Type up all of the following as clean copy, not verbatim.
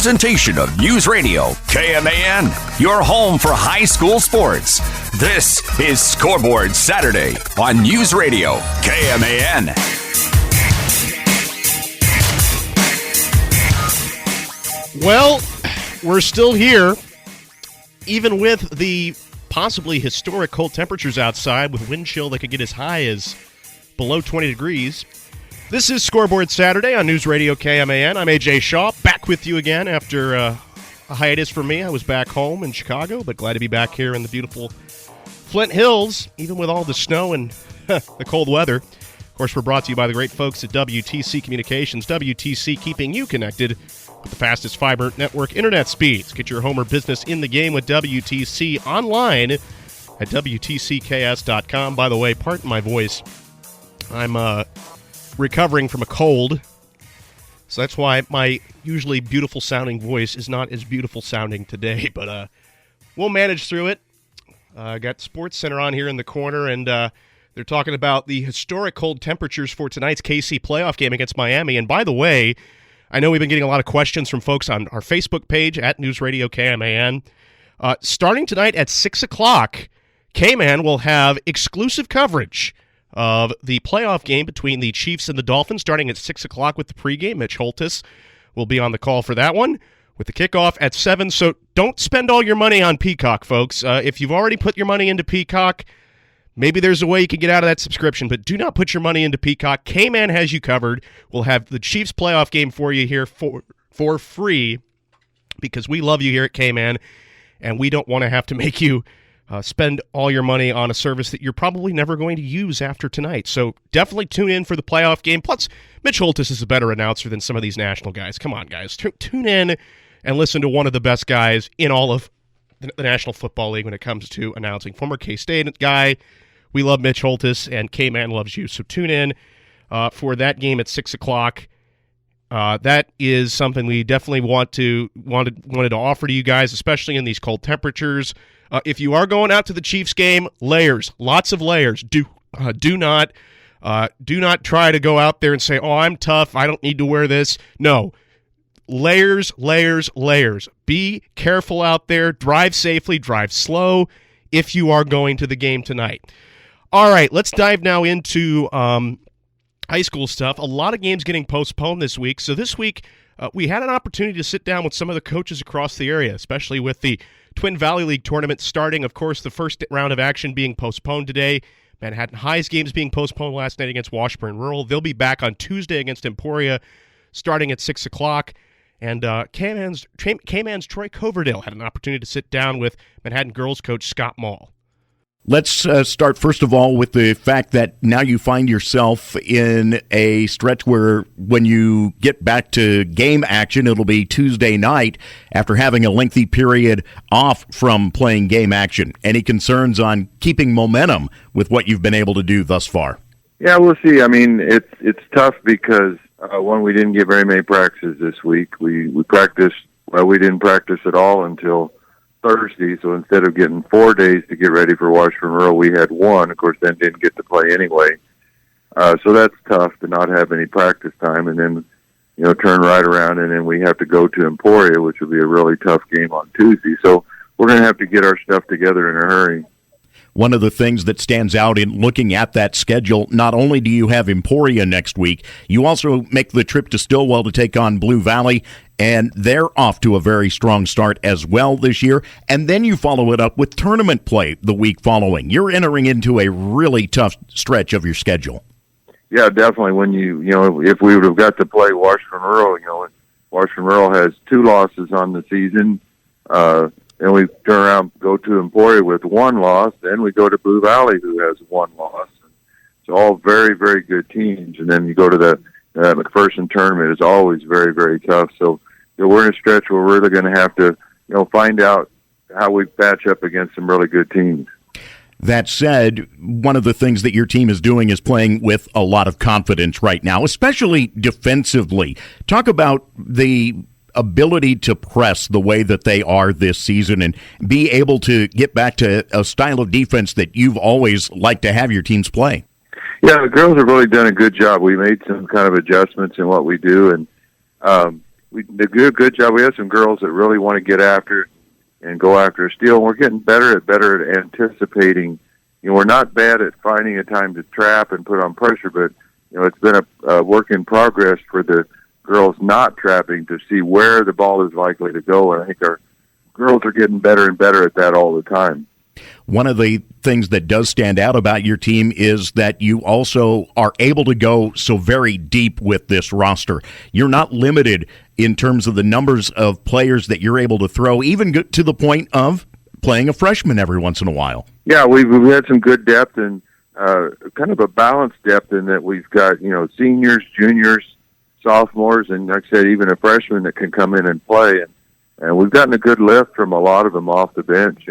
presentation of News Radio KMAN, your home for high school sports. This is Scoreboard Saturday on News Radio KMAN. Well, we're still here, even with the possibly historic cold temperatures outside, with wind chill that could get as high as below 20 degrees. This is Scoreboard Saturday on News Radio KMAN. I'm AJ Shaw, back with you again after a hiatus for me. I was back home in Chicago, but glad to be back here in the beautiful Flint Hills, even with all the snow and the cold weather. Of course, we're brought to you by the great folks at WTC Communications. WTC, keeping you connected with the fastest fiber network internet speeds. Get your home or business in the game with WTC online at WTCKS.com. By the way, pardon my voice. I'm recovering from a cold, so that's why my usually beautiful sounding voice is not as beautiful sounding today, but we'll manage through it. Got Sports Center on here in the corner, and they're talking about the historic cold temperatures for tonight's KC playoff game against Miami. And by the way, I know we've been getting a lot of questions from folks on our Facebook page at News Radio KMAN. Starting tonight at 6 o'clock, KMAN will have exclusive coverage of the playoff game between the Chiefs and the Dolphins, starting at 6 o'clock with the pregame. Mitch Holtis will be on the call for that one, with the kickoff at 7. So don't spend all your money on Peacock, folks. If you've already put your money into Peacock, maybe there's a way you can get out of that subscription, but do not put your money into Peacock. K-Man has you covered. We'll have the Chiefs playoff game for you here for free, because we love you here at K-Man, and we don't want to have to make you spend all your money on a service that you're probably never going to use after tonight. So definitely tune in for the playoff game. Plus, Mitch Holtis is a better announcer than some of these national guys. Come on, guys. Tune in and listen to one of the best guys in all of the National Football League when it comes to announcing. Former K-State guy. We love Mitch Holtis, and K-Man loves you. So tune in for that game at 6 o'clock. That is something we definitely wanted to offer to you guys, especially in these cold temperatures. If you are going out to the Chiefs game, layers, lots of layers. Do not try to go out there and say, "Oh, I'm tough. I don't need to wear this." No, layers, layers, layers. Be careful out there. Drive safely. Drive slow. If you are going to the game tonight. All right, let's dive now into high school stuff. A lot of games getting postponed this week. So this week, we had an opportunity to sit down with some of the coaches across the area, especially with the Twin Valley League tournament starting. Of course, the first round of action being postponed today. Manhattan High's games being postponed last night against Washburn Rural. They'll be back on Tuesday against Emporia starting at 6 o'clock. And K-Man's Troy Coverdale had an opportunity to sit down with Manhattan girls coach Scott Mall. Let's start, first of all, with the fact that now you find yourself in a stretch where when you get back to game action, it'll be Tuesday night after having a lengthy period off from playing game action. Any concerns on keeping momentum with what you've been able to do thus far? Yeah, we'll see. I mean, it's tough because, one, we didn't get very many practices this week. We practiced, well, we didn't practice at all until Thursday, so instead of getting 4 days to get ready for Washburn Rural, we had one. Of course, then didn't get to play anyway. So that's tough to not have any practice time, and then, turn right around, and then we have to go to Emporia, which will be a really tough game on Tuesday. So we're going to have to get our stuff together in a hurry. One of the things that stands out in looking at that schedule, not only do you have Emporia next week, you also make the trip to Stillwell to take on Blue Valley, and they're off to a very strong start as well this year. And then you follow it up with tournament play the week following. You're entering into a really tough stretch of your schedule. Yeah, definitely. When if we would have got to play Washburn Rural, Washburn Rural has 2 losses on the season. Then we turn around, go to Emporia with 1 loss. Then we go to Blue Valley, who has 1 loss. It's all very, very good teams. And then you go to the McPherson tournament. It's always very, very tough. So we're in a stretch where we're really going to have to, find out how we match up against some really good teams. That said, one of the things that your team is doing is playing with a lot of confidence right now, especially defensively. Talk about the ability to press the way that they are this season and be able to get back to a style of defense that you've always liked to have your teams play. Yeah, the girls have really done a good job. We made some kind of adjustments in what we do, and we did a good job. We have some girls that really want to get after it and go after a steal. And we're getting better at anticipating. We're not bad at finding a time to trap and put on pressure, but it's been a work in progress for the girls not trapping to see where the ball is likely to go. And I think our girls are getting better and better at that all the time. One of the things that does stand out about your team is that you also are able to go so very deep with this roster. You're not limited in terms of the numbers of players that you're able to throw, even to the point of playing a freshman every once in a while. Yeah, we've had some good depth and kind of a balanced depth in that we've got, seniors, juniors, sophomores, and like I said, even a freshman that can come in and play. And we've gotten a good lift from a lot of them off the bench.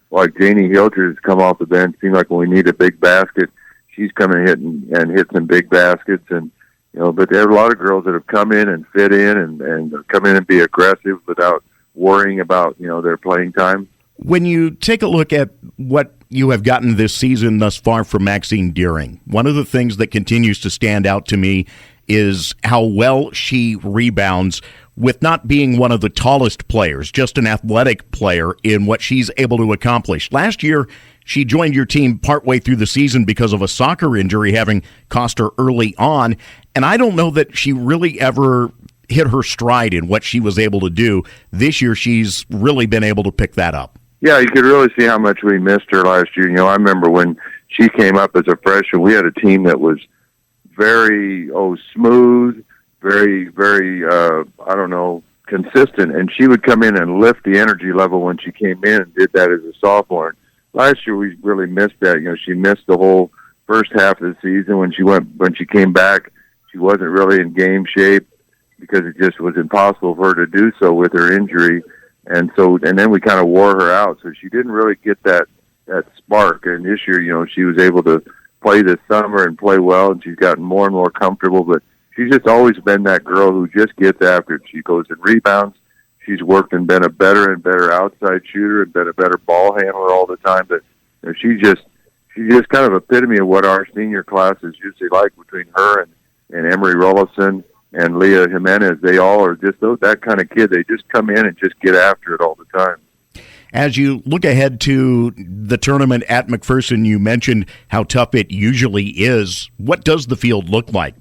Like Janie Hilger has come off the bench. Seems like when we need a big basket, she's coming and hit some big baskets. And but there are a lot of girls that have come in and fit in and come in and be aggressive without worrying about their playing time. When you take a look at what you have gotten this season thus far from Maxine Deering, one of the things that continues to stand out to me is how well she rebounds with not being one of the tallest players, just an athletic player in what she's able to accomplish. Last year, she joined your team partway through the season because of a soccer injury having cost her early on, and I don't know that she really ever hit her stride in what she was able to do. This year, she's really been able to pick that up. Yeah, you could really see how much we missed her last year. I remember when she came up as a freshman, we had a team that was very smooth, very, very, consistent. And she would come in and lift the energy level when she came in and did that as a sophomore. Last year, we really missed that. She missed the whole first half of the season. When she came back, she wasn't really in game shape because it just was impossible for her to do so with her injury. And then we kind of wore her out. So she didn't really get that spark. And this year, she was able to play this summer and play well, and she's gotten more and more comfortable. But she's just always been that girl who just gets after it. She goes and rebounds. She's worked and been a better and better outside shooter and been a better ball handler all the time. But she's just kind of epitome of what our senior class is usually like between her and Emery Rollison and Leah Jimenez. They all are just that kind of kid. They just come in and just get after it all the time. As you look ahead to the tournament at McPherson, you mentioned how tough it usually is. What does the field look like?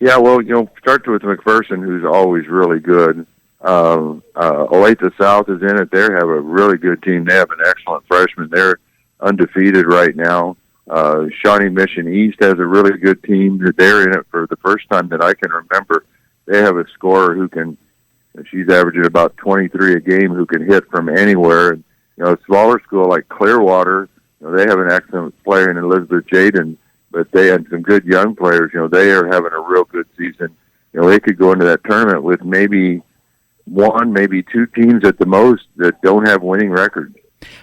Yeah, well, start with McPherson, who's always really good. Olathe South is in it. They have a really good team. They have an excellent freshman. They're undefeated right now. Shawnee Mission East has a really good team. They're in it for the first time that I can remember. They have a scorer who can, she's averaging about 23 a game, who can hit from anywhere. And, a smaller school like Clearwater, they have an excellent player in Elizabeth Jaden, but they had some good young players. They are having a real good season. They could go into that tournament with maybe one, maybe two teams at the most that don't have winning records.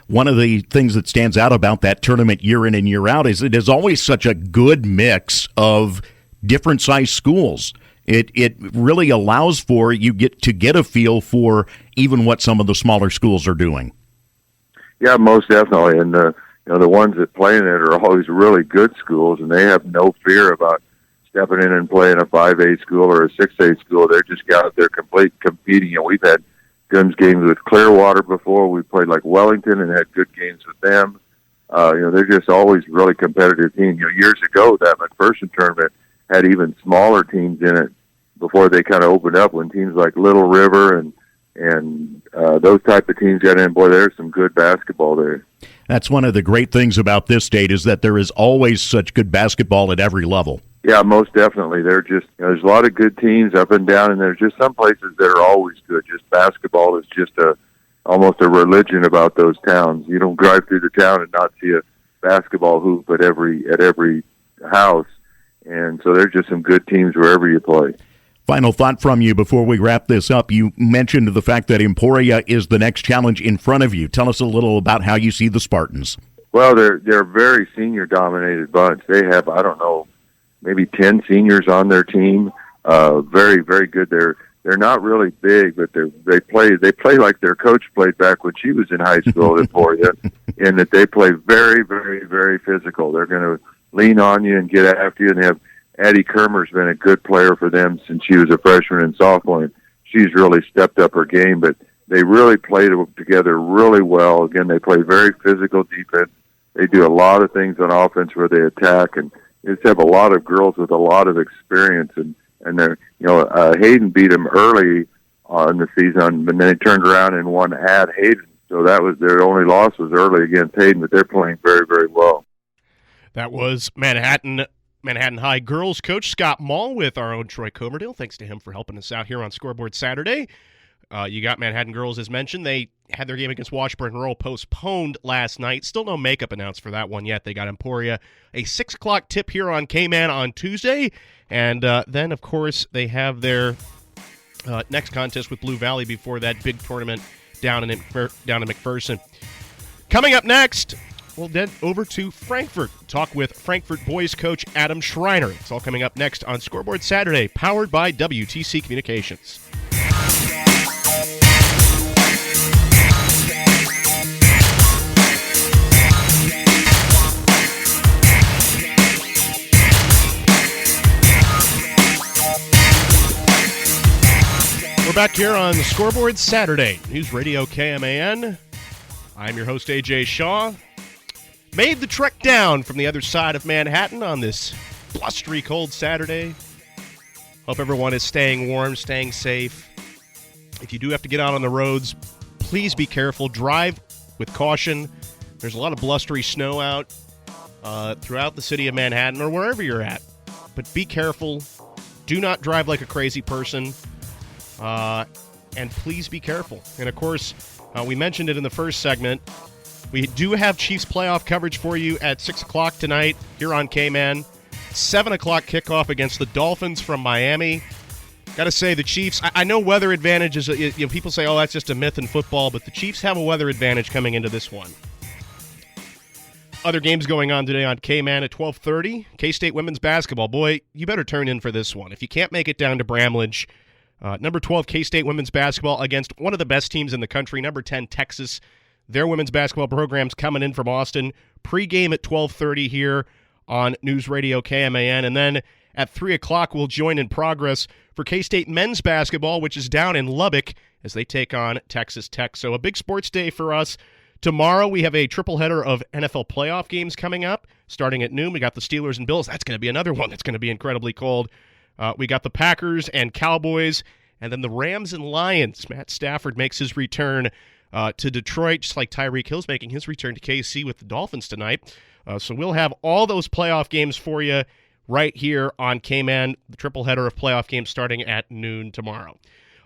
One of the things that stands out about that tournament year in and year out is it is always such a good mix of different size schools. It really allows for you to get a feel for even what some of the smaller schools are doing. Yeah, most definitely. And the ones that play in it are always really good schools, and they have no fear about stepping in and playing a 5A school or a 6A school. They're just out there competing. We've had good games with Clearwater before. We played like Wellington and had good games with them. They're just always really competitive teams. Years ago, that McPherson tournament had even smaller teams in it before they kind of opened up, when teams like Little River and those type of teams got in. Boy, there's some good basketball there. That's one of the great things about this state, is that there is always such good basketball at every level. Yeah, most definitely. They're just, there's a lot of good teams up and down, and there's just some places that are always good. Just basketball is just almost a religion about those towns. You don't drive through the town and not see a basketball hoop at every house. And so there's just some good teams wherever you play. Final thought from you before we wrap this up. You mentioned the fact that Emporia is the next challenge in front of you. Tell us a little about how you see the Spartans. Well, they're a very senior-dominated bunch. They have, I don't know, maybe 10 seniors on their team. Very, very good. They're not really big, but they play like their coach played back when she was in high school at Emporia, in that they play very, very, very physical. They're going to lean on you and get after you. And they have Addie Kermer's been a good player for them since she was a freshman and sophomore. And she's really stepped up her game. But they really played together really well. Again, they play very physical defense. They do a lot of things on offense where they attack, and they just have a lot of girls with a lot of experience. And they're, Hayden beat them early in the season, and then they turned around and won at Hayden. So that was their only loss was early against Hayden, but they're playing very, very well. That was Manhattan High girls coach Scott Mall with our own Troy Coverdale. Thanks to him for helping us out here on Scoreboard Saturday. You got Manhattan girls, as mentioned. They had their game against Washburn Rural postponed last night. Still no makeup announced for that one yet. They got Emporia. A 6 o'clock tip here on K-Man on Tuesday. And then, of course, they have their next contest with Blue Valley before that big tournament down in McPherson. Coming up next, we'll head over to Frankfort. Talk with Frankfort boys coach Adam Schreiner. It's all coming up next on Scoreboard Saturday, powered by WTC Communications. We're back here on the Scoreboard Saturday, News Radio KMAN. I'm your host, AJ Shaw. Made the trek down from the other side of Manhattan on this blustery, cold Saturday. Hope everyone is staying warm, staying safe. If you do have to get out on the roads, please be careful. Drive with caution. There's a lot of blustery snow out throughout the city of Manhattan or wherever you're at. But be careful. Do not drive like a crazy person. And please be careful. And, of course, we mentioned it in the first segment. We do have Chiefs playoff coverage for you at 6 o'clock tonight here on K-Man. 7 o'clock kickoff against the Dolphins from Miami. Got to say, the Chiefs, I know weather advantage is, people say, oh, that's just a myth in football, but the Chiefs have a weather advantage coming into this one. Other games going on today on K-Man at 12:30. K-State women's basketball. Boy, you better turn in for this one. If you can't make it down to Bramlage, number 12, K-State women's basketball against one of the best teams in the country, number 10, Texas. Their women's basketball program's coming in from Austin. Pre-game at 12:30 here on News Radio KMAN. And then at 3 o'clock, we'll join in progress for K-State men's basketball, which is down in Lubbock as they take on Texas Tech. So a big sports day for us. Tomorrow, we have a triple header of NFL playoff games coming up. Starting at noon, we got the Steelers and Bills. That's going to be another one that's going to be incredibly cold. We got the Packers and Cowboys, and then the Rams and Lions. Matt Stafford makes his return to Detroit, just like Tyreek Hill's making his return to KC with the Dolphins tonight. So we'll have all those playoff games for you right here on K-Man, the triple header of playoff games starting at noon tomorrow.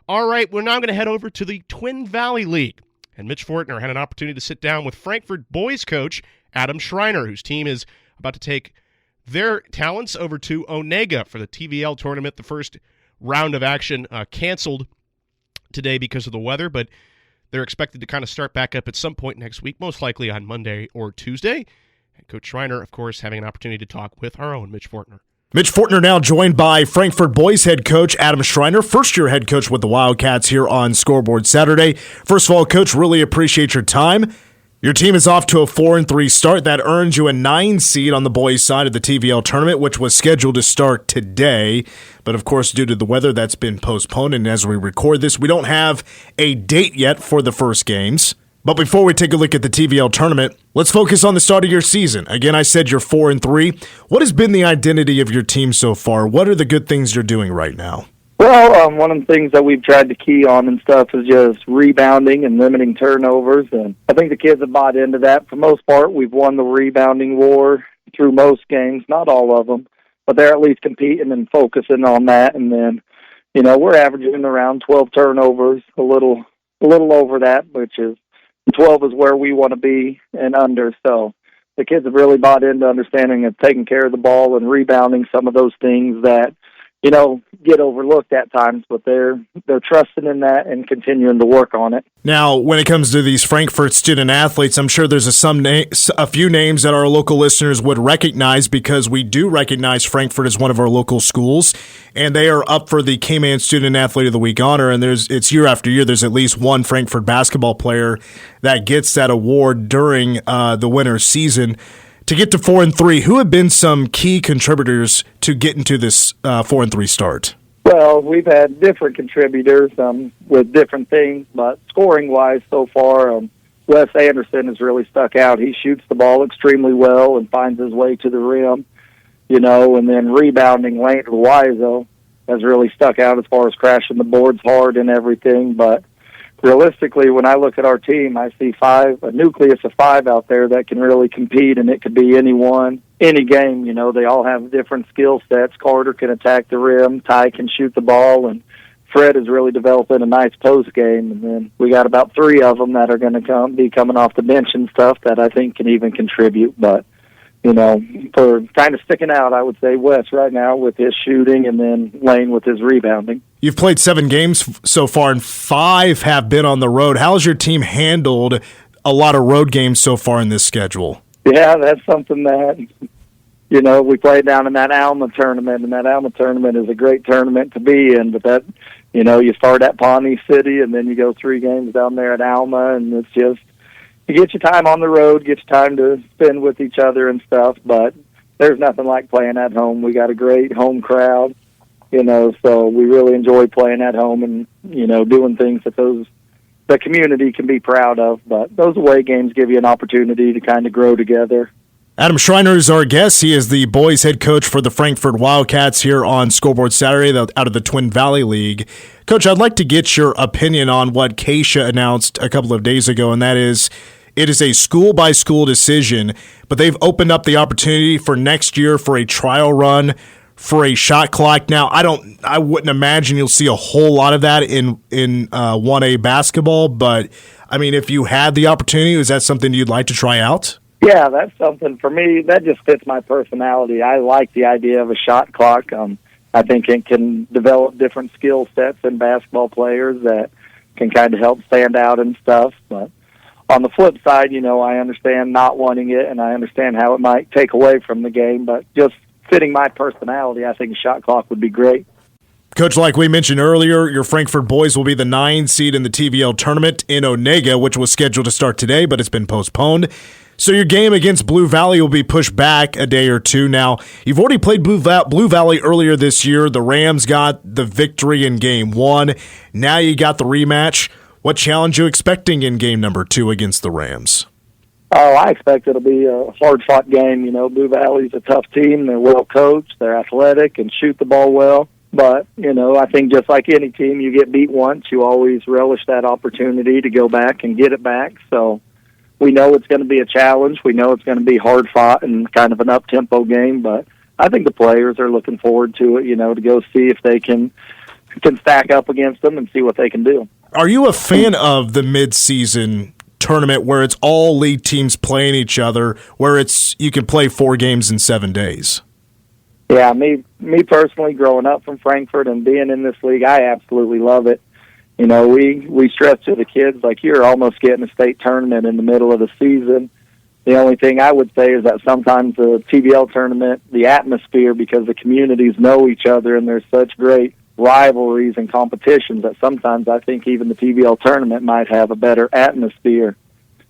All right, we're now going to head over to the Twin Valley League. And Mitch Fortner had an opportunity to sit down with Frankfort boys coach Adam Schreiner, whose team is about to take their talents over to Onega for the TVL tournament. The first round of action canceled today because of the weather, but they're expected to kind of start back up at some point next week, most likely on Monday or Tuesday. And Coach Schreiner, of course, having an opportunity to talk with our own Mitch Fortner. Mitch Fortner now joined by Frankfort boys head coach Adam Schreiner, first-year head coach with the Wildcats here on Scoreboard Saturday. First of all, Coach, really appreciate your time. Your team is off to a 4-3 start. That earns you a 9 seed on the boys' side of the TVL tournament, which was scheduled to start today. But, of course, due to the weather, that's been postponed. And as we record this, we don't have a date yet for the first games. But before we take a look at the TVL tournament, let's focus on the start of your season. Again, I said you're 4-3. What has been the identity of your team so far? What are the good things you're doing right now? Well, one of the things that we've tried to key on and stuff is just rebounding and limiting turnovers, and I think the kids have bought into that. For the most part, we've won the rebounding war through most games, not all of them, but they're at least competing and focusing on that. And then, we're averaging around 12 turnovers, a little over that, which is 12 is where we want to be and under. So the kids have really bought into understanding of taking care of the ball and rebounding, some of those things that get overlooked at times, but they're trusting in that and continuing to work on it. Now, when it comes to these Frankfort student athletes, I'm sure there's a few names that our local listeners would recognize, because we do recognize Frankfort as one of our local schools, and they are up for the K-Man Student Athlete of the Week honor, and it's year after year. There's at least one Frankfort basketball player that gets that award during the winter season. To get to 4-3, who have been some key contributors to get into this 4-3 start? Well, we've had different contributors with different things, but scoring-wise so far, Wes Anderson has really stuck out. He shoots the ball extremely well and finds his way to the rim, and then rebounding Lane Wiseau has really stuck out as far as crashing the boards hard and everything. But realistically, when I look at our team, I see a nucleus of 5 out there that can really compete, and it could be anyone, any game. They all have different skill sets. Carter can attack the rim, Ty can shoot the ball, and Fred is really developing a nice post game. And then we got about 3 of them that are going to be coming off the bench and stuff that I think can even contribute. But for kind of sticking out, I would say Wes right now with his shooting, and then Lane with his rebounding. You've played 7 games so far, and 5 have been on the road. How's your team handled a lot of road games so far in this schedule? Yeah, that's something that, we played down in that Alma tournament, and that Alma tournament is a great tournament to be in. But that, you start at Pawnee City, and then you go 3 games down there at Alma, and it's just, you get your time on the road, get your time to spend with each other and stuff, but there's nothing like playing at home. We got a great home crowd, so we really enjoy playing at home and, doing things that the community can be proud of. But those away games give you an opportunity to kind of grow together. Adam Schreiner is our guest. He is the boys head coach for the Frankfort Wildcats here on Scoreboard Saturday out of the Twin Valley League. Coach, I'd like to get your opinion on what Keisha announced a couple of days ago, and that is it is a school-by-school decision, but they've opened up the opportunity for next year for a trial run for a shot clock. Now, I wouldn't imagine you'll see a whole lot of that in 1A basketball, but, I mean, if you had the opportunity, is that something you'd like to try out? Yeah, that's something for me that just fits my personality. I like the idea of a shot clock. I think it can develop different skill sets in basketball players that can kind of help stand out and stuff. But on the flip side, I understand not wanting it, and I understand how it might take away from the game. But just fitting my personality, I think a shot clock would be great. Coach, like we mentioned earlier, your Frankfort boys will be the 9 seed in the TVL tournament in Onega, which was scheduled to start today, but it's been postponed. So your game against Blue Valley will be pushed back a day or two. Now, you've already played Blue Valley earlier this year. The Rams got the victory in Game 1. Now you got the rematch. What challenge are you expecting in Game number 2 against the Rams? Oh, I expect it'll be a hard-fought game. Blue Valley's a tough team. They're well-coached. They're athletic and shoot the ball well. But, I think just like any team, you get beat once. You always relish that opportunity to go back and get it back. So we know it's going to be a challenge. We know it's going to be hard-fought and kind of an up-tempo game. But I think the players are looking forward to it, to go see if they can stack up against them and see what they can do. Are you a fan of the mid-season tournament where it's all league teams playing each other, where you can play 4 games in 7 days? Yeah, me personally, growing up from Frankfort and being in this league, I absolutely love it. We stress to the kids, like, you're almost getting a state tournament in the middle of the season. The only thing I would say is that sometimes the TVL tournament, the atmosphere, because the communities know each other and there's such great rivalries and competitions, that sometimes I think even the TVL tournament might have a better atmosphere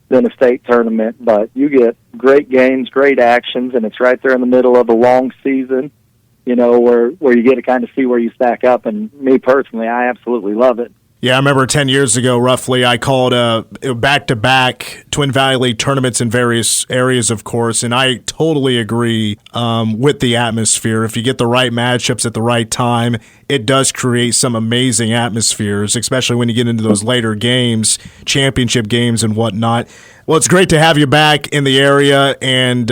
than a state tournament. But you get great games, great actions, and it's right there in the middle of a long season, where you get to kind of see where you stack up. And me personally, I absolutely love it. Yeah, I remember 10 years ago, roughly, I called back-to-back Twin Valley League tournaments in various areas, of course, and I totally agree with the atmosphere. If you get the right matchups at the right time, it does create some amazing atmospheres, especially when you get into those later games, championship games and whatnot. Well, it's great to have you back in the area, and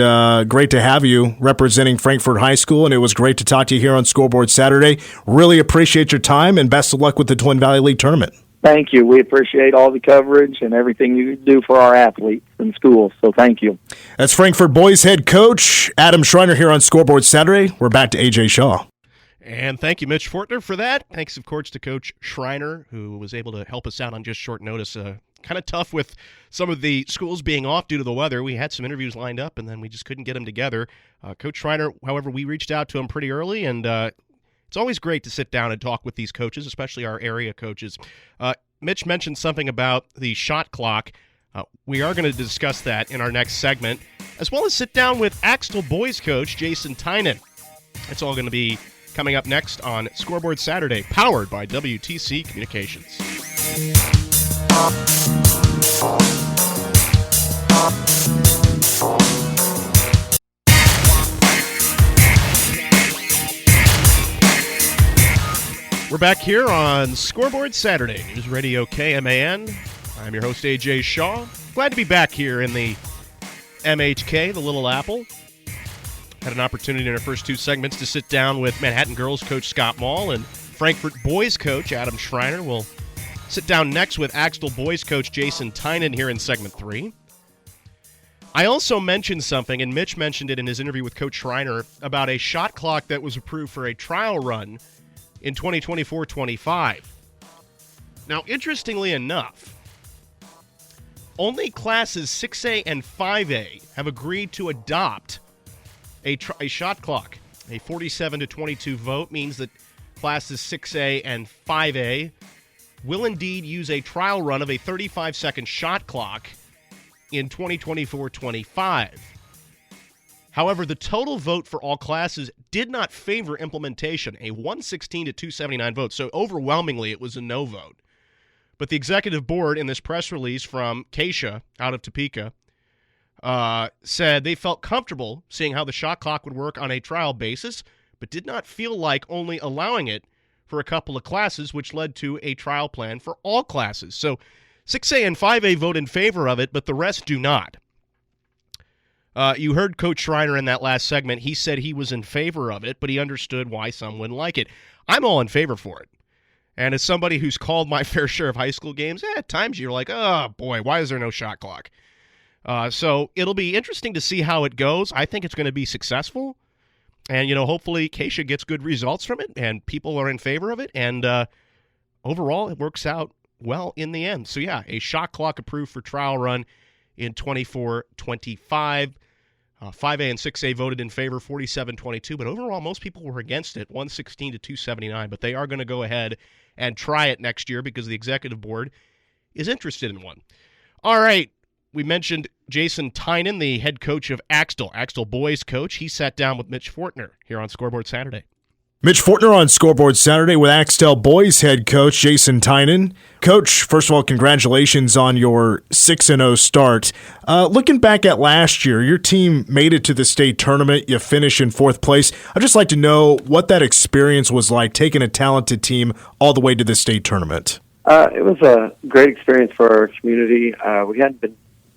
great to have you representing Frankfort High School, and it was great to talk to you here on Scoreboard Saturday. Really appreciate your time, and best of luck with the Twin Valley League tournament. Thank you. We appreciate all the coverage and everything you do for our athletes and schools, so thank you. That's Frankfort boys head coach Adam Schreiner here on Scoreboard Saturday. We're back to A.J. Shaw. And thank you, Mitch Fortner, for that. Thanks, of course, to Coach Schreiner, who was able to help us out on just short notice. Kind of tough with some of the schools being off due to the weather. We had some interviews lined up, and then we just couldn't get them together. Coach Schreiner, however, we reached out to him pretty early, and it's always great to sit down and talk with these coaches, especially our area coaches. Mitch mentioned something about the shot clock. We are going to discuss that in our next segment, as well as sit down with Axtell boys coach Jason Tynon. It's all going to be coming up next on Scoreboard Saturday, powered by WTC Communications. We're back here on Scoreboard Saturday, News Radio KMAN. I'm your host, AJ Shaw. Glad to be back here in the MHK, the Little Apple. Had an opportunity in our first two segments to sit down with Manhattan girls coach Scott Mall and Frankfort boys coach Adam Schreiner. We'll sit down next with Axtell boys coach Jason Tynon here in segment 3. I also mentioned something, and Mitch mentioned it in his interview with Coach Schreiner, about a shot clock that was approved for a trial run in 2024-25. Now, interestingly enough, only classes 6A and 5A have agreed to adopt a shot clock. A 47-22 vote means that classes 6A and 5A will indeed use a trial run of a 35-second shot clock in 2024-25. However, the total vote for all classes did not favor implementation, a 116-279 vote. So overwhelmingly, it was a no vote. But the executive board, in this press release from Keisha out of Topeka, said they felt comfortable seeing how the shot clock would work on a trial basis, but did not feel like only allowing it for a couple of classes, which led to a trial plan for all classes. So 6A and 5A vote in favor of it, but the rest do not. You heard Coach Schreiner in that last segment. He said he was in favor of it, but he understood why some wouldn't like it. I'm all in favor for it. And as somebody who's called my fair share of high school games, at times you're like, oh, boy, why is there no shot clock? So it'll be interesting to see how it goes. I think it's going to be successful. And, hopefully Keisha gets good results from it, and people are in favor of it. And overall, it works out well in the end. So, yeah, a shot clock approved for trial run in 24-25. 5A and 6A voted in favor, 47-22, but overall most people were against it, 116-279, but they are going to go ahead and try it next year because the executive board is interested in one. All right, we mentioned Jason Tynon, the head coach of Axtell boys coach. He sat down with Mitch Fortner here on Scoreboard Saturday. Mitch Fortner on Scoreboard Saturday with Axtell boys head coach Jason Tynon. Coach, first of all, congratulations on your 6-0 start. Looking back at last year, your team made it to the state tournament. You finished in 4th place. I'd just like to know what that experience was like, taking a talented team all the way to the state tournament. It was a great experience for our community. We hadn't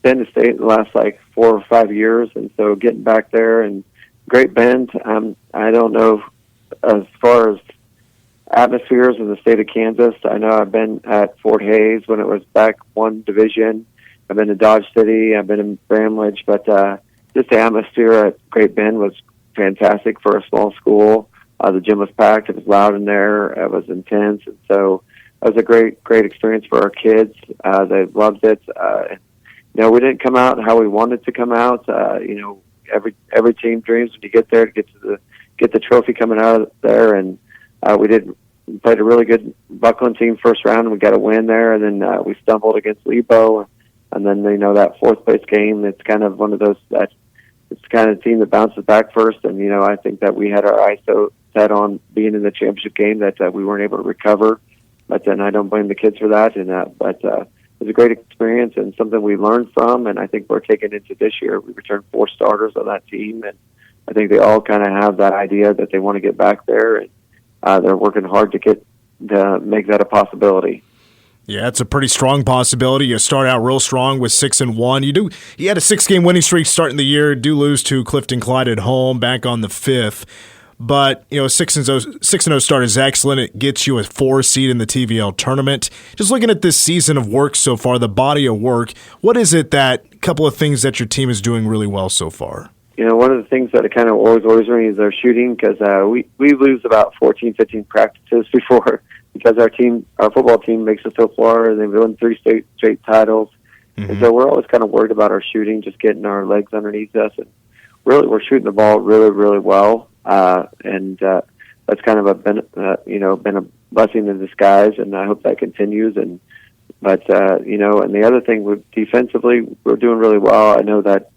been to state in the last 4 or 5 years, and so getting back there and Great Bend, I don't know as far as atmospheres in the state of Kansas. I know I've been at Fort Hays when it was back 1 division. I've been to Dodge City. I've been in Bramlage. But just the atmosphere at Great Bend was fantastic for a small school. The gym was packed. It was loud in there. It was intense. And so it was a great experience for our kids. They loved it. We didn't come out how we wanted to come out. Every team dreams when you get there to get the trophy coming out of there, and we played a really good Buckland team first round, and we got a win there, and then we stumbled against Lebo, and then that 4th place game, it's kind of one of those that it's kind of a team that bounces back first, and I think that we had our eyes so set on being in the championship game that we weren't able to recover, but then I don't blame the kids for that, and but it was a great experience and something we learned from, and I think we're taking into this year. We returned 4 starters on that team, and I think they all kind of have that idea that they want to get back there, and they're working hard to make that a possibility. Yeah, it's a pretty strong possibility. You start out real strong with 6-1. You had a 6-game winning streak starting the year. Do lose to Clifton-Clyde at home back on the 5th. But, 6-0 start is excellent. It gets you a 4 seed in the TVL tournament. Just looking at this season of work so far, the body of work, what is it couple of things that your team is doing really well so far? One of the things that kind of always worries me is our shooting, because we lose about 14, 15 practices before, because our football team makes it so far, and they've won 3 straight titles. Mm-hmm. And so we're always kind of worried about our shooting, just getting our legs underneath us. And really, we're shooting the ball really, really well. And that's kind of been a blessing in disguise, and I hope that continues. And the other thing, defensively, we're doing really well. I know that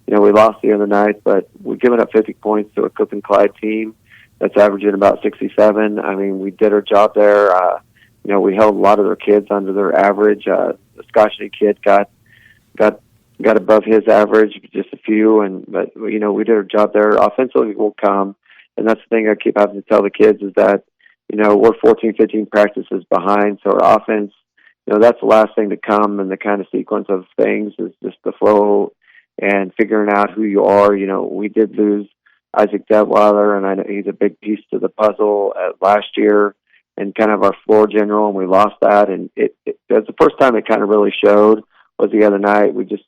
we lost the other night, but we're giving up 50 points to a Clifton-Clyde team. that's averaging about 67. I mean, we did our job there. We held a lot of their kids under their average. The Scotch kid got above his average, just a few, but we did our job there. Offensively will come, and that's the thing I keep having to tell the kids is that, we're 14, 15 practices behind, so our offense, that's the last thing to come in the kind of sequence of things is just the flow and figuring out who you are. We did lose Isaac Detweiler, and I know he's a big piece to the puzzle last year and kind of our floor general, and we lost that, and it was the first time it kind of really showed was the other night. We just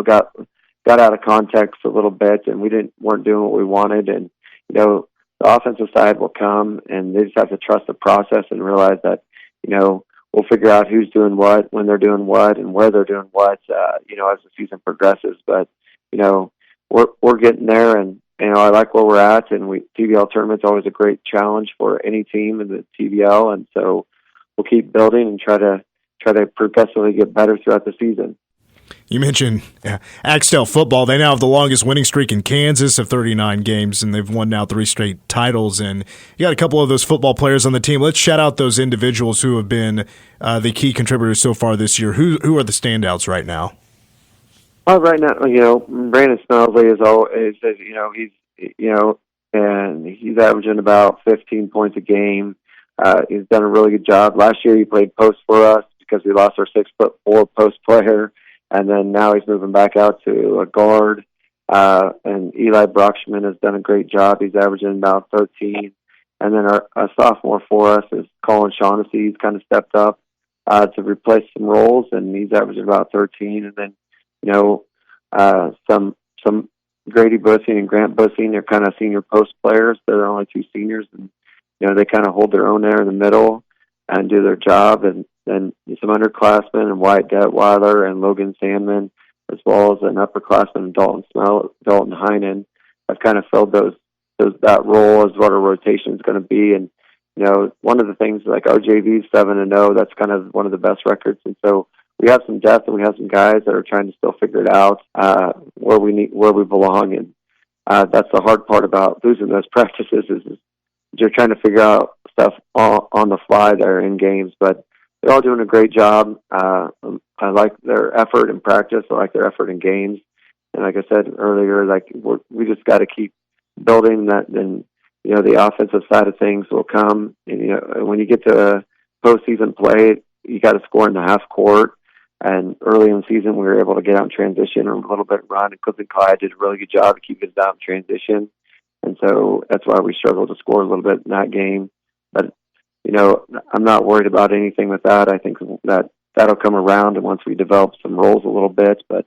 got out of context a little bit, and weren't doing what we wanted, and the offensive side will come, and they just have to trust the process and realize that we'll figure out who's doing what, when they're doing what, and where they're doing what, as the season progresses. But we're getting there, and I like where we're at, and TVL tournament's always a great challenge for any team in the TVL, and so we'll keep building and try to progressively get better throughout the season. You mentioned Axtell football. They now have the longest winning streak in Kansas of 39 games, and they've won now 3 straight titles. And you got a couple of those football players on the team. Let's shout out those individuals who have been the key contributors so far this year. Who are the standouts right now? Well, right now, Brandon Smelsley is always, and he's averaging about 15 points a game. He's done a really good job. Last year he played post for us because we lost our 6'4" post player. And then now he's moving back out to a guard. And Eli Brockschman has done a great job. He's averaging about 13. And then our sophomore for us is Colin Shaughnessy. He's kind of stepped up to replace some roles, and he's averaging about 13. And then, some Grady Bussing and Grant Bussing are kind of senior post players. They're only 2 seniors, and they kind of hold their own there in the middle and do their job. And then some underclassmen and Wyatt Detweiler and Logan Sandman, as well as an upperclassman, Dalton Heinen, have kind of filled that role as what our rotation is going to be. And one of the things, like our JV is 7-0, that's kind of one of the best records. And so we have some depth, and we have some guys that are trying to still figure it out where we belong. And that's the hard part about losing those practices is you're trying to figure out stuff on the fly there in games. But they're all doing a great job. I like their effort in practice. I like their effort in games. And like I said earlier, we just got to keep building that. Then the offensive side of things will come. And when you get to postseason play, you got to score in the half court. And early in the season, we were able to get out in transition or a little bit run. And Clifton-Clyde did a really good job to keep us out in transition. And so that's why we struggled to score a little bit in that game. But I'm not worried about anything with that. I think that'll come around, and once we develop some roles a little bit. But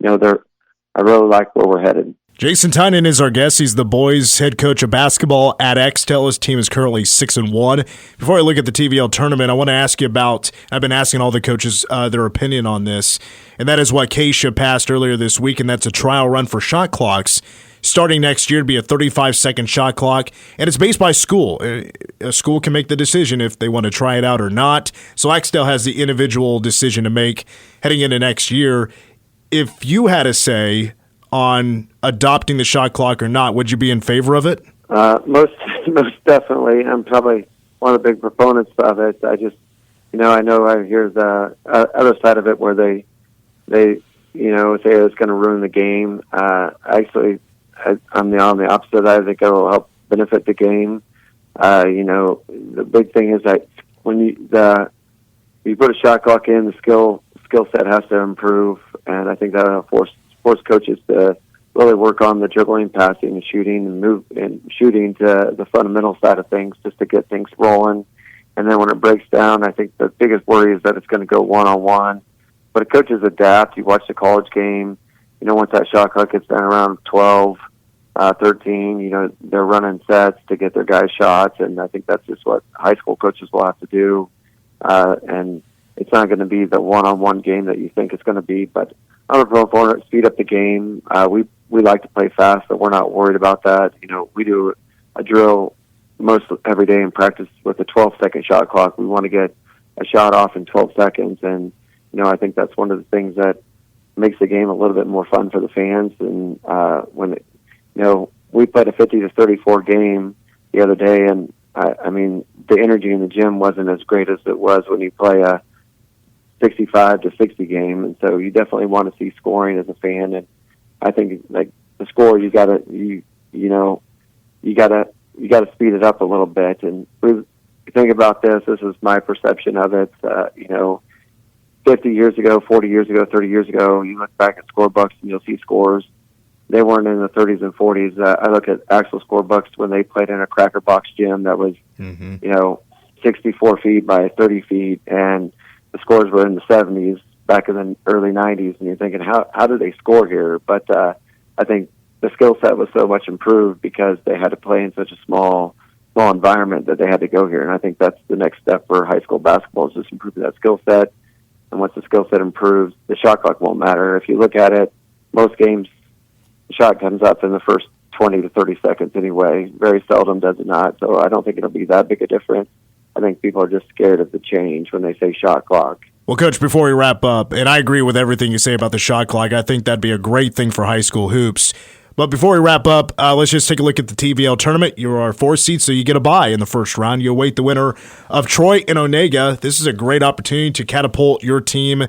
I really like where we're headed. Jason Tynon is our guest. He's the boys' head coach of basketball at Axtell. His team is currently 6-1. Before I look at the TVL tournament, I want to ask you about, I've been asking all the coaches their opinion on this, and that is what Keisha passed earlier this week, and that's a trial run for shot clocks. Starting next year to be a 35-second shot clock, and it's based by school. A school can make the decision if they want to try it out or not. So Axtell has the individual decision to make heading into next year. If you had a say on adopting the shot clock or not, would you be in favor of it? Most definitely. I'm probably one of the big proponents of it. I just, I know I hear the other side of it where they say it's going to ruin the game. Actually, I'm on the opposite. I think it will help benefit the game. The big thing is that when you put a shot clock in, the skill set has to improve, and I think that will force coaches to really work on the dribbling, passing, and shooting to the fundamental side of things, just to get things rolling. And then when it breaks down, I think the biggest worry is that it's going to go one-on-one. But coaches adapt. You watch the college game. Once that shot clock gets down around 12, 13, they're running sets to get their guys shots, and I think that's just what high school coaches will have to do. And it's not going to be the one-on-one game that you think it's going to be, but I'm a proponent, speed up the game. We like to play fast, but we're not worried about that. We do a drill most every day in practice with a 12-second shot clock. We want to get a shot off in 12 seconds, and I think that's one of the things that makes the game a little bit more fun for the fans. And when we played a 50-34 game, the other day, and I mean, the energy in the gym wasn't as great as it was when you play a 65 to 60 game, and so you definitely want to see scoring as a fan. And I think like the score, you gotta speed it up a little bit. And we think about this. This is my perception of it. 50 years ago, 40 years ago, 30 years ago, you look back at scorebooks and you'll see scores. They weren't in the 30s and 40s. I look at actual scorebooks when they played in a Cracker Box gym that was, 64 feet by 30 feet, and the scores were in the 70s back in the early 90s, and you're thinking, how did they score here? But I think the skill set was so much improved because they had to play in such a small environment that they had to go here. And I think that's the next step for high school basketball, is just improving that skill set. And once the skill set improves, the shot clock won't matter. If you look at it, most games, the shot comes up in the first 20 to 30 seconds anyway. Very seldom does it not. So I don't think it'll be that big a difference. I think people are just scared of the change when they say shot clock. Well, Coach, before we wrap up, and I agree with everything you say about the shot clock, I think that'd be a great thing for high school hoops. But before we wrap up, let's just take a look at the TVL tournament. You are 4 seeds, so you get a bye in the first round. You await the winner of Troy and Onega. This is a great opportunity to catapult your team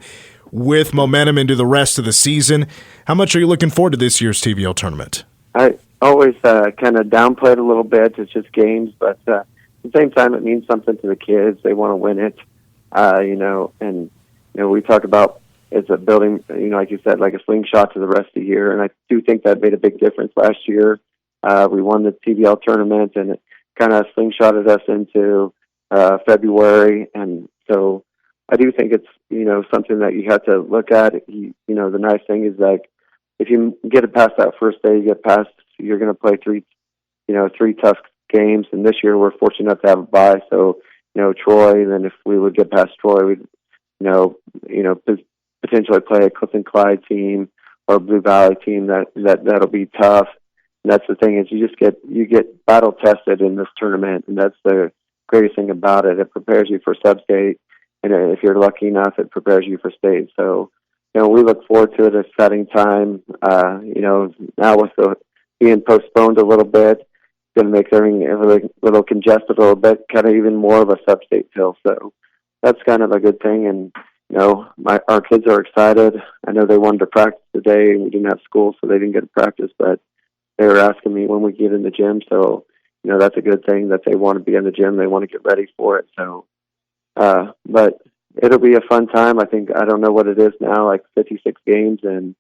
with momentum into the rest of the season. How much are you looking forward to this year's TVL tournament? I always kind of downplay it a little bit. It's just games, but at the same time, it means something to the kids. They want to win it, we talk about it's a building, like you said, like a slingshot to the rest of the year. And I do think that made a big difference last year. We won the TVL tournament, and it kind of slingshotted us into February. And so I do think it's, something that you have to look at. The nice thing is, like, if you get it past that first day, you're going to play three tough games. And this year we're fortunate enough to have a bye. So, Troy, and then if we would get past Troy, we'd, potentially play a Clifton-Clyde team or a Blue Valley team that'll be tough. And that's the thing, is you get battle tested in this tournament, and that's the greatest thing about it. It prepares you for sub-state, and if you're lucky enough, it prepares you for state. So, we look forward to it. An exciting time. Now with the being postponed a little bit, it's going to make everything a little congested a little bit, kind of even more of a sub-state feel. So that's kind of a good thing. And our kids are excited. I know they wanted to practice today, and we didn't have school, so they didn't get to practice, but they were asking me when we get in the gym. So, that's a good thing that they want to be in the gym. They want to get ready for it. So, but it'll be a fun time. I don't know what it is now, like 56 games in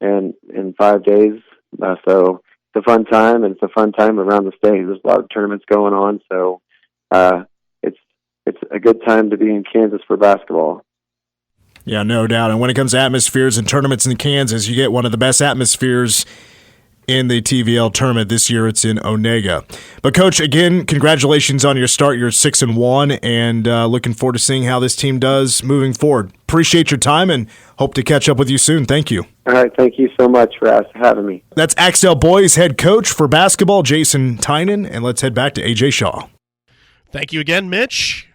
5 days. So it's a fun time, and it's a fun time around the state. There's a lot of tournaments going on. So, it's a good time to be in Kansas for basketball. Yeah, no doubt. And when it comes to atmospheres and tournaments in Kansas, you get one of the best atmospheres in the TVL tournament. This year it's in Onega. But, Coach, again, congratulations on your start. You're 6-1, and looking forward to seeing how this team does moving forward. Appreciate your time and hope to catch up with you soon. Thank you. All right, thank you so much for having me. That's Axtell boys head coach for basketball, Jason Tynon, and let's head back to AJ Shaw. Thank you again, Mitch.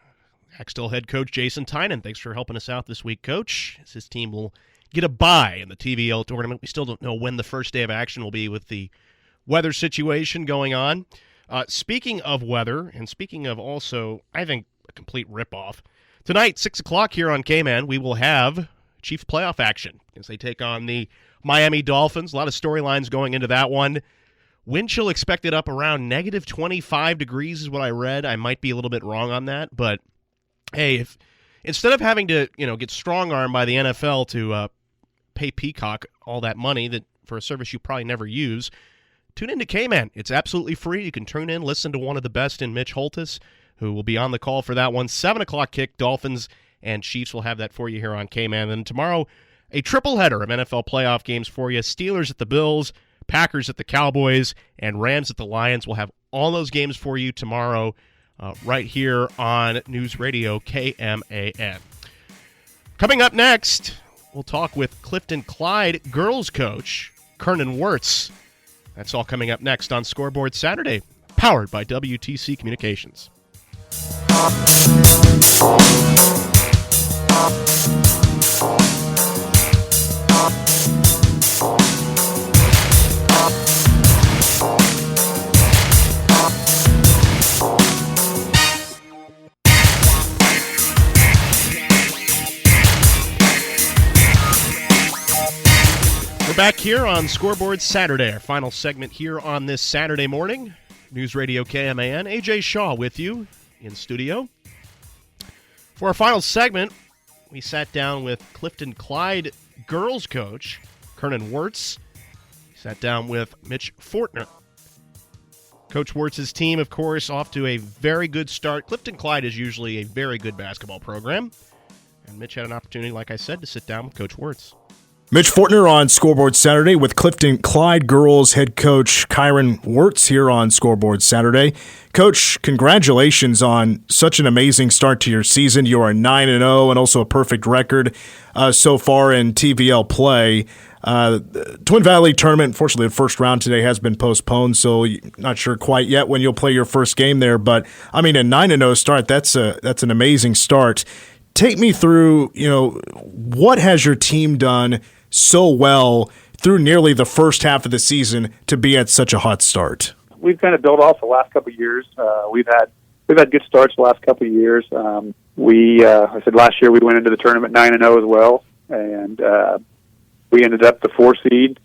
Axtell head coach Jason Tynon, thanks for helping us out this week, Coach. As his team will get a bye in the TVL tournament. We still don't know when the first day of action will be with the weather situation going on. Speaking of weather, and speaking of also, I think, a complete ripoff, tonight, 6 o'clock here on K-Man, we will have Chiefs playoff action as they take on the Miami Dolphins. A lot of storylines going into that one. Wind chill expected up around negative 25 degrees is what I read. I might be a little bit wrong on that, but hey, if instead of having to, get strong-armed by the NFL to pay Peacock all that money that for a service you probably never use, tune into K-Man. It's absolutely free. You can tune in, listen to one of the best in Mitch Holtis, who will be on the call for that one. 7 o'clock kick, Dolphins and Chiefs will have that for you here on K-Man. And tomorrow, a triple header of NFL playoff games for you. Steelers at the Bills, Packers at the Cowboys, and Rams at the Lions. We'll have all those games for you tomorrow right here on News Radio KMAN. Coming up next, we'll talk with Clifton-Clyde girls coach Kieran Wurtz. That's all coming up next on Scoreboard Saturday, powered by WTC Communications. Back here on Scoreboard Saturday, our final segment here on this Saturday morning. News Radio KMAN. AJ Shaw with you in studio. For our final segment, we sat down with Clifton-Clyde girls coach Kieran Wurtz. We sat down with Mitch Fortner. Coach Wurtz's team, of course, off to a very good start. Clifton-Clyde is usually a very good basketball program. And Mitch had an opportunity, like I said, to sit down with Coach Wurtz. Mitch Fortner on Scoreboard Saturday with Clifton-Clyde girls head coach Kieran Wurtz here on Scoreboard Saturday. Coach, congratulations on such an amazing start to your season. You are 9-0 and also a perfect record so far in TVL play. Twin Valley tournament, unfortunately, the first round today has been postponed, so not sure quite yet when you'll play your first game there. But, I mean, a 9-0 start, that's an amazing start. Take me through, what has your team done so well through nearly the first half of the season to be at such a hot start? We've kind of built off the last couple of years. We've had good starts the last couple of years. I said last year we went into the tournament 9-0 as well, and we ended up the 4 seed.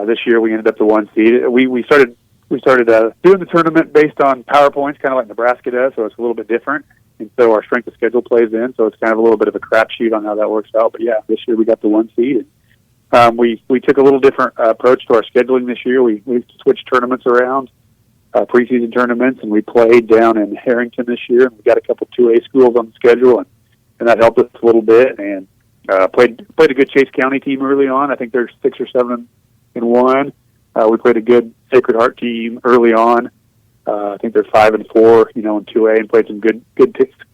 This year we ended up the 1 seed. We started doing the tournament based on PowerPoints, kind of like Nebraska does, so it's a little bit different. And so our strength of schedule plays in, so it's kind of a little bit of a crapshoot on how that works out. But yeah, this year we got the 1 seed. We took a little different approach to our scheduling this year. We switched tournaments around, preseason tournaments, and we played down in Harrington this year. And we got a couple 2A schools on the schedule, and that helped us a little bit. And played a good Chase County team early on. I think they're 6 or 7-1. We played a good Sacred Heart team early on. I think they're 5-4, in 2A, and played some good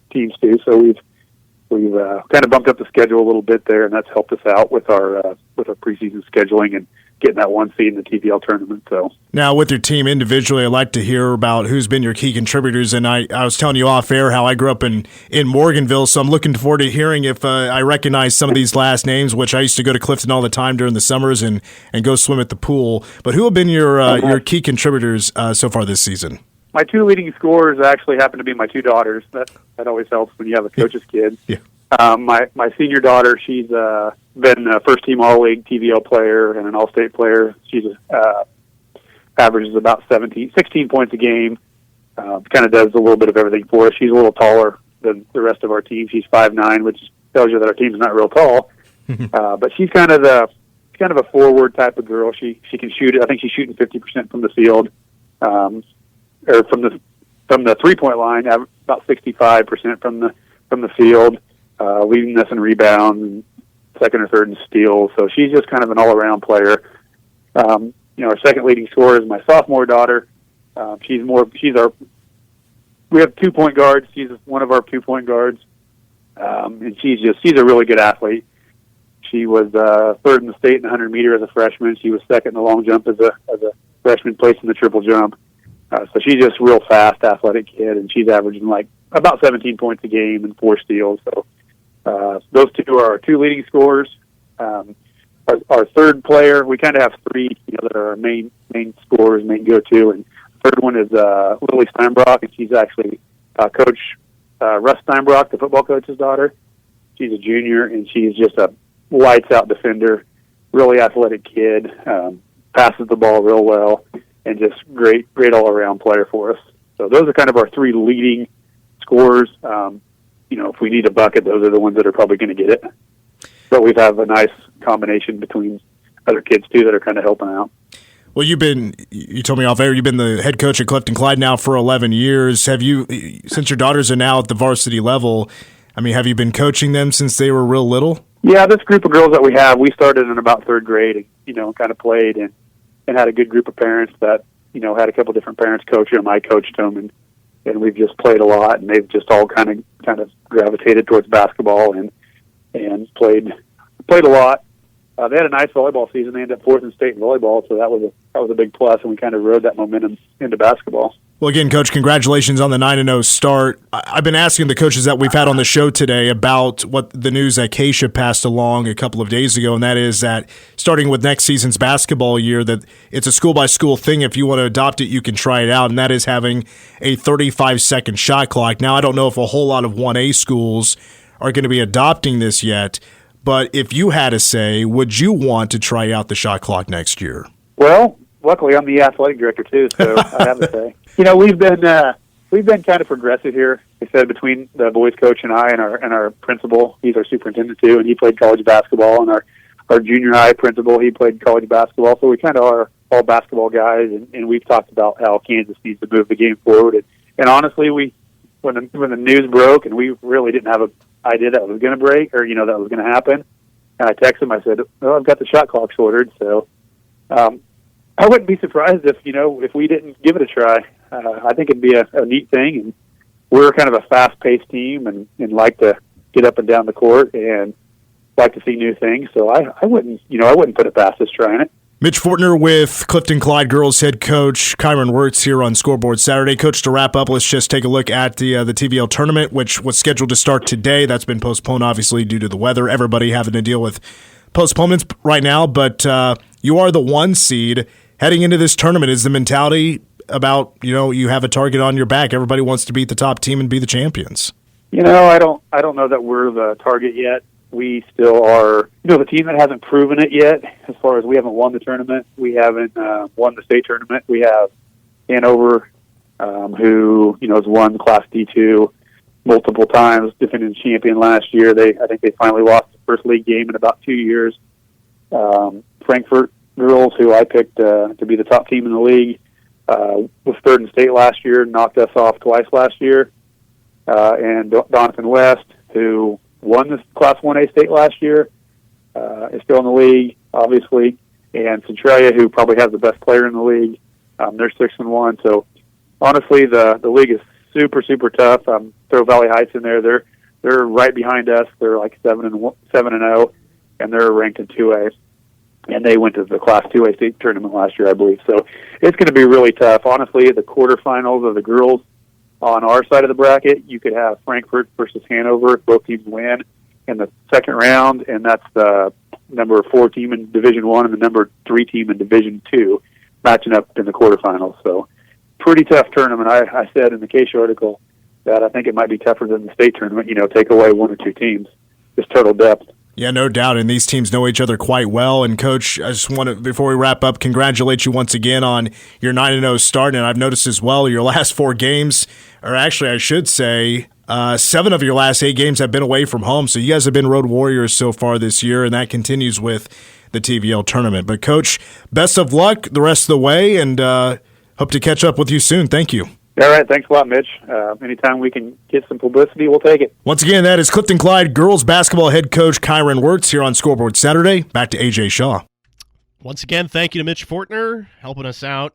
teams too. So we've kind of bumped up the schedule a little bit there, and that's helped us out with our preseason scheduling and getting that 1 seed in the TVL tournament. So now with your team individually, I'd like to hear about who's been your key contributors. And I was telling you off air how I grew up in Morganville, so I'm looking forward to hearing if I recognize some of these last names, which I used to go to Clifton all the time during the summers and go swim at the pool. But who have been your key contributors so far this season? My 2 leading scorers actually happen to be my 2 daughters. That always helps when you have a coach's kid. Yeah. My senior daughter, she's been a first-team All-League TVL player and an All-State player. She's averages about 16 points a game. Kind of does a little bit of everything for us. She's a little taller than the rest of our team. She's 5'9", which tells you that our team's not real tall. But she's kind of a forward type of girl. She can shoot it. I think she's shooting 50% from the field. Or from the 3-point line, about 65% from the field, leading us in rebounds, and second or third in steals. So she's just kind of an all-around player. Our second leading scorer is my sophomore daughter. We have 2-point guards. She's one of our 2-point guards, and she's a really good athlete. She was third in the state in the 100-meter as a freshman. She was second in the long jump as a freshman, placed in the triple jump. So she's just a real fast, athletic kid, and she's averaging like about 17 points a game and 4 steals. So those 2 are our 2 leading scorers. Our third player, we kind of have 3 that are our main scorers, main go-to. And the third one is Lily Steinbrock, and she's actually Coach Russ Steinbrock, the football coach's daughter. She's a junior, and she's just a lights-out defender, really athletic kid, passes the ball real well, and just great all-around player for us. So those are kind of our 3 leading scorers. If we need a bucket, those are the ones that are probably going to get it. But we have a nice combination between other kids, too, that are kind of helping out. Well, you told me off air, you've been the head coach at Clifton-Clyde now for 11 years. Have you, since your daughters are now at the varsity level, have you been coaching them since they were real little? Yeah, this group of girls that we started in about 3rd grade, and kind of played and had a good group of parents that, had a couple different parents coach them. I coached them, and we've just played a lot, and they've just all kind of gravitated towards basketball and played a lot. They had a nice volleyball season. They ended up 4th in state in volleyball, so that was a big plus, and we kind of rode that momentum into basketball. Well, again, Coach, congratulations on the 9-0 start. I've been asking the coaches that we've had on the show today about what the news that Keisha passed along a couple of days ago, and that is that starting with next season's basketball year, that it's a school-by-school thing. If you want to adopt it, you can try it out, and that is having a 35-second shot clock. Now, I don't know if a whole lot of 1A schools are going to be adopting this yet, but if you had to say, would you want to try out the shot clock next year? Well, luckily I'm the athletic director too, so I have to say, we've been kind of progressive here. I said between the boys coach and I and our principal, he's our superintendent too, and he played college basketball, and our junior high principal, he played college basketball, so we kind of are all basketball guys, and we've talked about how Kansas needs to move the game forward. And honestly, when the news broke, and we really didn't have an idea that it was going to break or that was going to happen, and I texted him, I said, "Well, I've got the shot clock ordered." So I wouldn't be surprised if we didn't give it a try. I think it'd be a neat thing, and we're kind of a fast-paced team and like to get up and down the court and like to see new things. So I wouldn't put it past us trying it. Mitch Fortner with Clifton-Clyde girls head coach Kieran Wurtz here on Scoreboard Saturday. Coach, to wrap up, let's just take a look at the TVL tournament, which was scheduled to start today. That's been postponed, obviously, due to the weather. Everybody having to deal with postponements right now, but you are the 1 seed. Heading into this tournament, is the mentality about, you have a target on your back. Everybody wants to beat the top team and be the champions. I don't know that we're the target yet. We still are, the team that hasn't proven it yet. As far as we haven't won the tournament, we haven't won the state tournament. We have Hanover, who has won the Class D2 multiple times, defending champion last year. I think they finally lost the first league game in about 2 years. Frankfort girls, who I picked to be the top team in the league, was third in state last year, knocked us off twice last year. And Donovan West, who won this Class 1A state last year, is still in the league, obviously. And Centralia, who probably has the best player in the league, they're 6-1. So honestly, the league is super, super tough. Throw Valley Heights in there; they're right behind us. They're like 7-0, and they're ranked in 2A. And they went to the Class 2A state tournament last year, I believe. So it's going to be really tough. Honestly, the quarterfinals of the girls on our side of the bracket, you could have Frankfort versus Hanover. Both teams win in the second round, and that's the number 4 team in Division 1 and the number 3 team in Division 2 matching up in the quarterfinals. So pretty tough tournament. I said in the K-Show article that I think it might be tougher than the state tournament, take away 1 or 2 teams. Just total depth. Yeah, no doubt, and these teams know each other quite well. And, Coach, I just want to, before we wrap up, congratulate you once again on your 9-0 start. And I've noticed as well your last 4 games, or actually I should say 7 of your last 8 games have been away from home. So you guys have been road warriors so far this year, and that continues with the TVL tournament. But, Coach, best of luck the rest of the way, and hope to catch up with you soon. Thank you. All right, thanks a lot, Mitch. Anytime we can get some publicity, we'll take it. Once again, that is Clifton-Clyde girls basketball head coach Kieran Wurtz here on Scoreboard Saturday. Back to AJ Shaw. Once again, thank you to Mitch Fortner helping us out.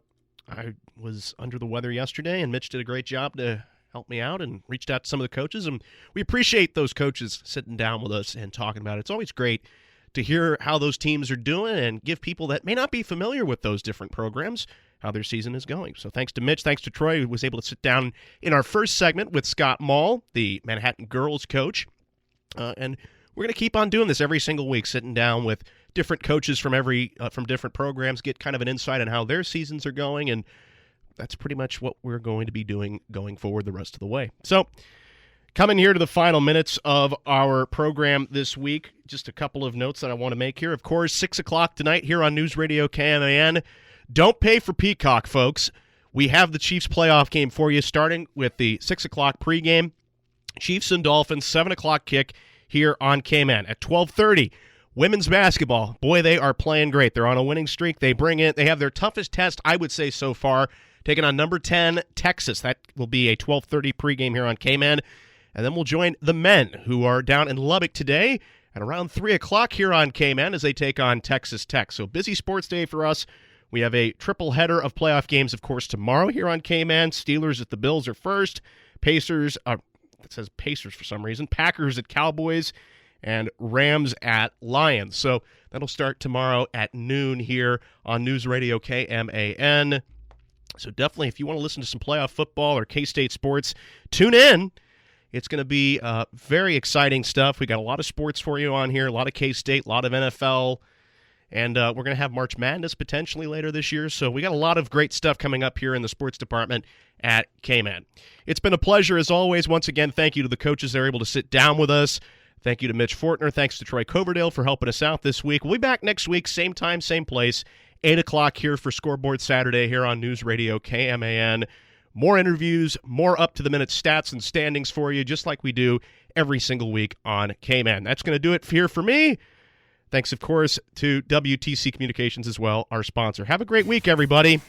I was under the weather yesterday, and Mitch did a great job to help me out and reached out to some of the coaches. And we appreciate those coaches sitting down with us and talking about it. It's always great to hear how those teams are doing and give people that may not be familiar with those different programs how their season is going. So thanks to Mitch, thanks to Troy, who was able to sit down in our first segment with Scott Mall, the Manhattan girls coach. And we're going to keep on doing this every single week, sitting down with different coaches from different programs, get kind of an insight on how their seasons are going, and that's pretty much what we're going to be doing going forward the rest of the way. So coming here to the final minutes of our program this week, just a couple of notes that I want to make here. Of course, 6 o'clock tonight here on News Radio KMAN. Don't pay for Peacock, folks. We have the Chiefs playoff game for you, starting with the 6 o'clock pregame. Chiefs and Dolphins, 7 o'clock kick here on KMAN. At 12:30, women's basketball. Boy, they are playing great. They're on a winning streak. They have their toughest test, I would say, so far, taking on number 10, Texas. That will be a 12:30 pregame here on KMAN. And then we'll join the men, who are down in Lubbock today at around 3 o'clock here on KMAN as they take on Texas Tech. So busy sports day for us. We have a triple header of playoff games, of course, tomorrow here on KMAN. Steelers at the Bills are first. Pacers, it says Pacers for some reason. Packers at Cowboys, and Rams at Lions. So that'll start tomorrow at noon here on News Radio KMAN. So definitely, if you want to listen to some playoff football or K-State sports, tune in. It's going to be very exciting stuff. We got a lot of sports for you on here, a lot of K-State, a lot of NFL. And we're going to have March Madness potentially later this year. So we got a lot of great stuff coming up here in the sports department at KMAN. It's been a pleasure as always. Once again, thank you to the coaches that are able to sit down with us. Thank you to Mitch Fortner. Thanks to Troy Coverdale for helping us out this week. We'll be back next week, same time, same place, 8 o'clock here for Scoreboard Saturday here on News Radio KMAN. More interviews, more up-to-the-minute stats and standings for you, just like we do every single week on KMAN. That's going to do it here for me. Thanks, of course, to WTC Communications as well, our sponsor. Have a great week, everybody.